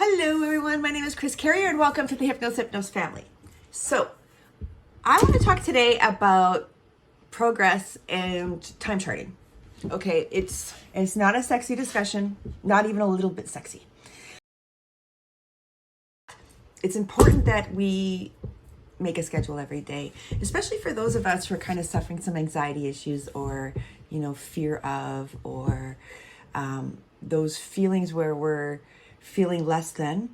Hello everyone, my name is Chris Carrier and welcome to the Hypnos family. So, I want to talk today about progress and time charting. Okay, it's not a sexy discussion, not even a little bit sexy. It's important that we make a schedule every day, especially for those of us who are kind of suffering some anxiety issues or, fear of, or those feelings where we're feeling less than.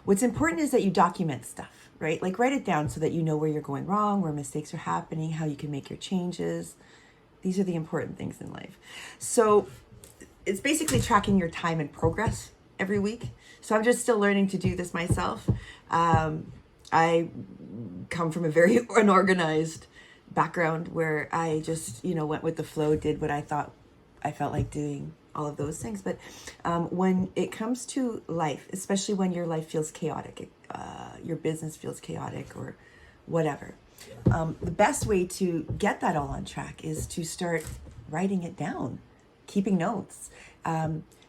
What's important is that you document stuff, right? Like write it down so that you know where you're going wrong, where mistakes are happening, how you can make your changes. These are the important things in life. So it's basically tracking your time and progress every week. So I'm just still learning to do this myself. I come from a very unorganized background where I just, went with the flow, did what I felt like doing, all of those things. But when it comes to life, especially when your life feels chaotic, your business feels chaotic or whatever, the best way to get that all on track is to start writing it down, keeping notes,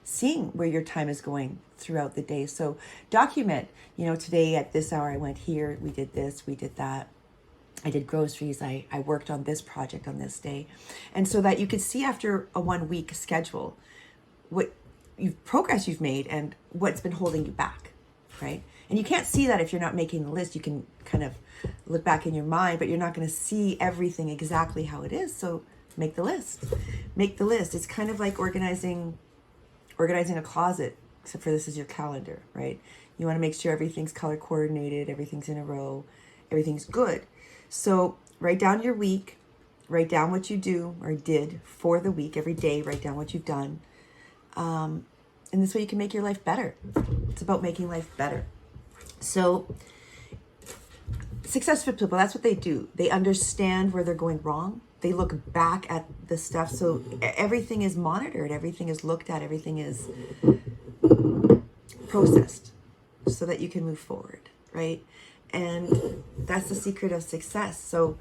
seeing where your time is going throughout the day. So document, today at this hour I went here, we did this, we did that. I did groceries, I worked on this project on this day. And so that you could see after a 1 week schedule what progress you've made and what's been holding you back, right? And you can't see that if you're not making the list. You can kind of look back in your mind, but you're not going to see everything exactly how it is. So make the list. Make the list. It's kind of like organizing a closet, except for this is your calendar, right? You want to make sure everything's color coordinated, everything's in a row, everything's good. So write down your week, write down what you do or did for the week. Every day, write down what you've done. And this way you can make your life better. It's about making life better. So successful people, that's what they do. They understand where they're going wrong. They look back at the stuff. So everything is monitored. Everything is looked at. Everything is processed so that you can move forward, right? And that's the secret of success. So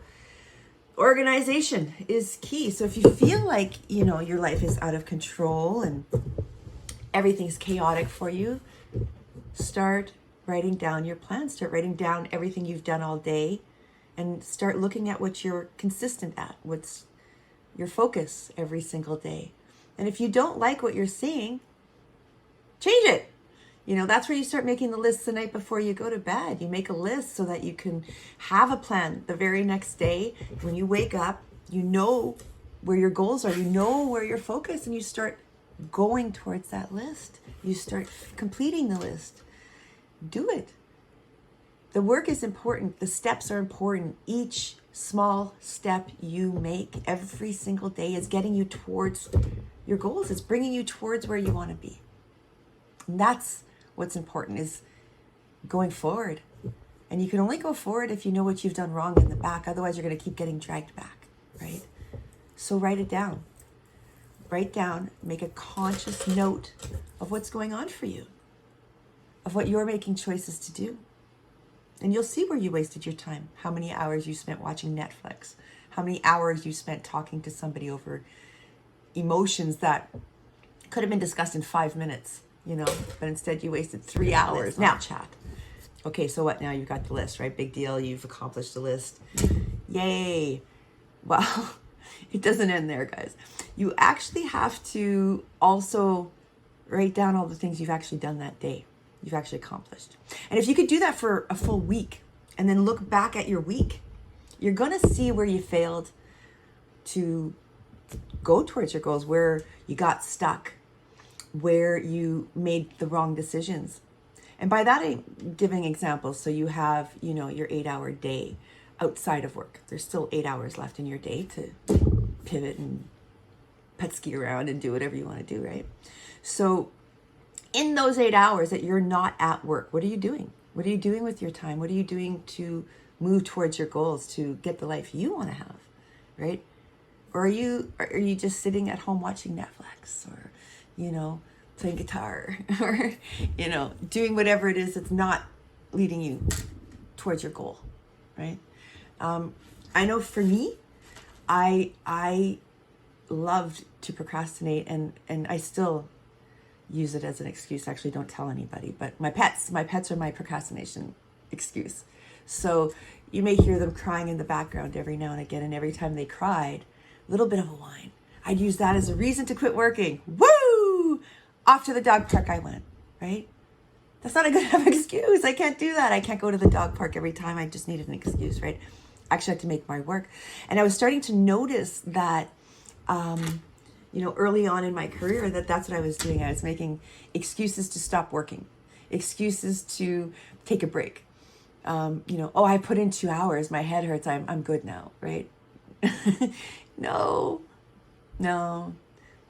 organization is key. So if you feel like, your life is out of control and everything's chaotic for you, start writing down your plans. Start writing down everything you've done all day and start looking at what you're consistent at. What's your focus every single day? And if you don't like what you're seeing, change it. That's where you start making the list the night before you go to bed. You make a list so that you can have a plan the very next day. When you wake up, you know where your goals are, you know where you're focused, and you start going towards that list. You start completing the list. Do it. The work is important. The steps are important. Each small step you make every single day is getting you towards your goals. It's bringing you towards where you want to be. And that's what's important, is going forward. And you can only go forward if you know what you've done wrong in the back. Otherwise, you're going to keep getting dragged back, right? So write it down. Write down, make a conscious note of what's going on for you, of what you're making choices to do. And you'll see where you wasted your time, how many hours you spent watching Netflix, how many hours you spent talking to somebody over emotions that could have been discussed in 5 minutes. But instead you wasted 3 hours. Now chat. Okay, so what now? You've got the list, right? Big deal. You've accomplished the list. Yay. Well, it doesn't end there, guys. You actually have to also write down all the things you've actually done that day. You've actually accomplished. And if you could do that for a full week and then look back at your week, you're going to see where you failed to go towards your goals, where you got stuck, where you made the wrong decisions. And by that, I'm giving examples. So you have, your 8-hour day outside of work. There's still 8 hours left in your day to pivot and pet ski around and do whatever you want to do, right? So in those 8 hours that you're not at work, what are you doing? What are you doing with your time? What are you doing to move towards your goals, to get the life you want to have, right? Or are you just sitting at home watching Netflix, or playing guitar, or, doing whatever it is that's not leading you towards your goal, right? I know for me, I loved to procrastinate, and I still, use it as an excuse. Actually, don't tell anybody, but my pets are my procrastination excuse. So you may hear them crying in the background every now and again, and every time they cried, a little bit of a whine, I'd use that as a reason to quit working. Woo! Off to the dog park I went, right? That's not a good enough excuse. I can't do that. I can't go to the dog park every time. I just needed an excuse, right? I actually had to make my work. And I was starting to notice that, early on in my career, that's what I was doing. I was making excuses to stop working, excuses to take a break. I put in 2 hours. My head hurts. I'm good now, right? No.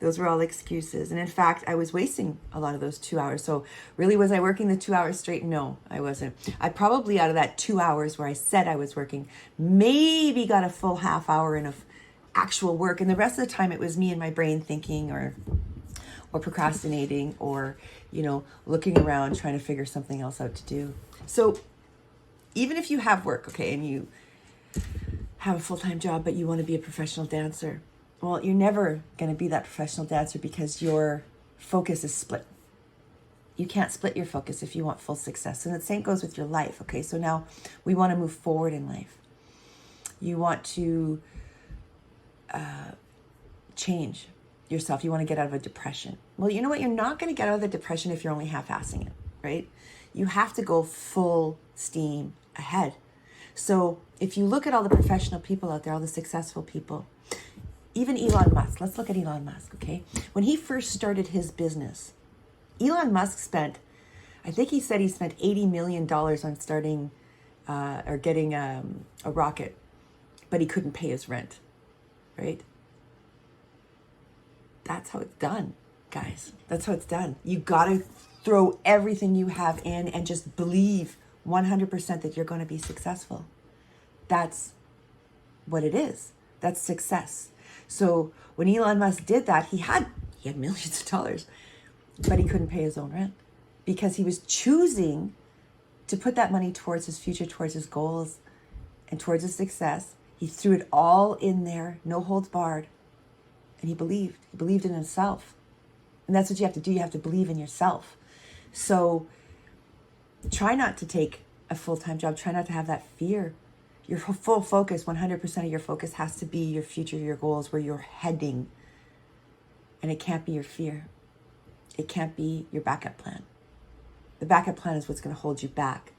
Those were all excuses. And in fact, I was wasting a lot of those 2 hours. So really, was I working the 2 hours straight? No, I wasn't. I probably, out of that 2 hours where I said I was working, maybe got a full half hour in of actual work. And the rest of the time, it was me and my brain thinking or procrastinating or, looking around trying to figure something else out to do. So even if you have work, okay, and you have a full-time job, but you want to be a professional dancer, well, you're never going to be that professional dancer because your focus is split. You can't split your focus if you want full success. And the same goes with your life, okay? So now we want to move forward in life. You want to change yourself. You want to get out of a depression. Well, you know what? You're not going to get out of the depression if you're only half-assing it, right? You have to go full steam ahead. So if you look at all the professional people out there, all the successful people, even Elon Musk, let's look at Elon Musk, okay? When he first started his business, Elon Musk spent, I think he said he spent $80 million on starting or getting a rocket, but he couldn't pay his rent, right? That's how it's done, guys. That's how it's done. You got to throw everything you have in and just believe 100% that you're going to be successful. That's what it is. That's success. So when Elon Musk did that, he had millions of dollars, but he couldn't pay his own rent because he was choosing to put that money towards his future, towards his goals, and towards his success. He threw it all in there, no holds barred, and he believed. He believed in himself. And that's what you have to do. You have to believe in yourself. So try not to take a full-time job. Try not to have that fear. Your full focus, 100% of your focus has to be your future, your goals, where you're heading. And it can't be your fear. It can't be your backup plan. The backup plan is what's going to hold you back.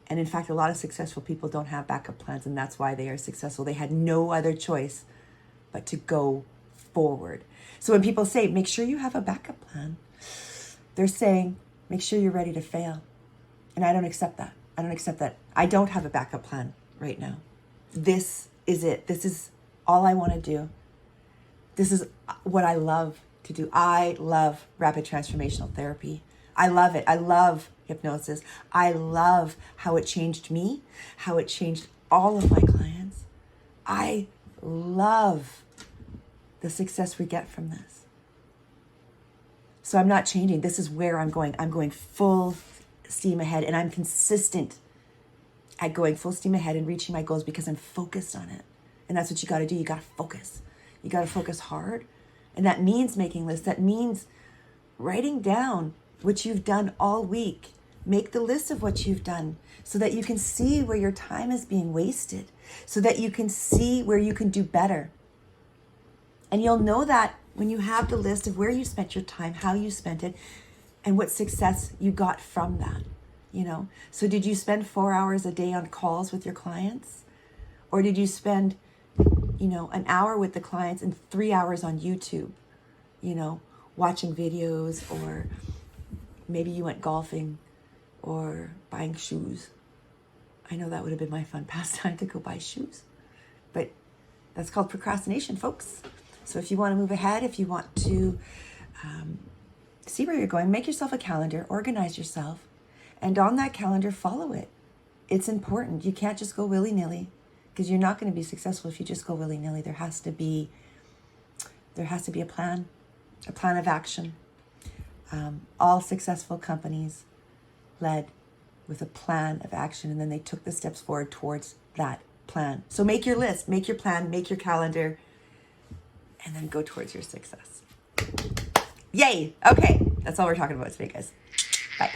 And in fact, a lot of successful people don't have backup plans, and that's why they are successful. They had no other choice but to go forward. So when people say, make sure you have a backup plan, they're saying, make sure you're ready to fail. And I don't accept that. I don't accept that. I don't have a backup plan right now. This is it. This is all I want to do. This is what I love to do. I love rapid transformational therapy. I love it. I love hypnosis. I love how it changed me, how it changed all of my clients. I love the success we get from this. So I'm not changing. This is where I'm going. I'm going full steam ahead, and I'm consistent at going full steam ahead and reaching my goals because I'm focused on it. And that's what you got to do. You got to focus. You got to focus hard. And that means making lists. That means writing down what you've done all week. Make the list of what you've done so that you can see where your time is being wasted, so that you can see where you can do better. And you'll know that when you have the list of where you spent your time, how you spent it, and what success you got from that. So did you spend 4 hours a day on calls with your clients? Or did you spend, an hour with the clients and 3 hours on YouTube, watching videos, or maybe you went golfing or buying shoes. I know that would have been my fun pastime, to go buy shoes. But that's called procrastination, folks. So if you want to move ahead, if you want to see where you're going, make yourself a calendar, organize yourself, and on that calendar, follow it. It's important. You can't just go willy-nilly, because you're not going to be successful if you just go willy-nilly. There has to be a plan of action. All successful companies led with a plan of action, and then they took the steps forward towards that plan. So make your list, make your plan, make your calendar, and then go towards your success. Yay! Okay. That's all we're talking about today, guys. Bye.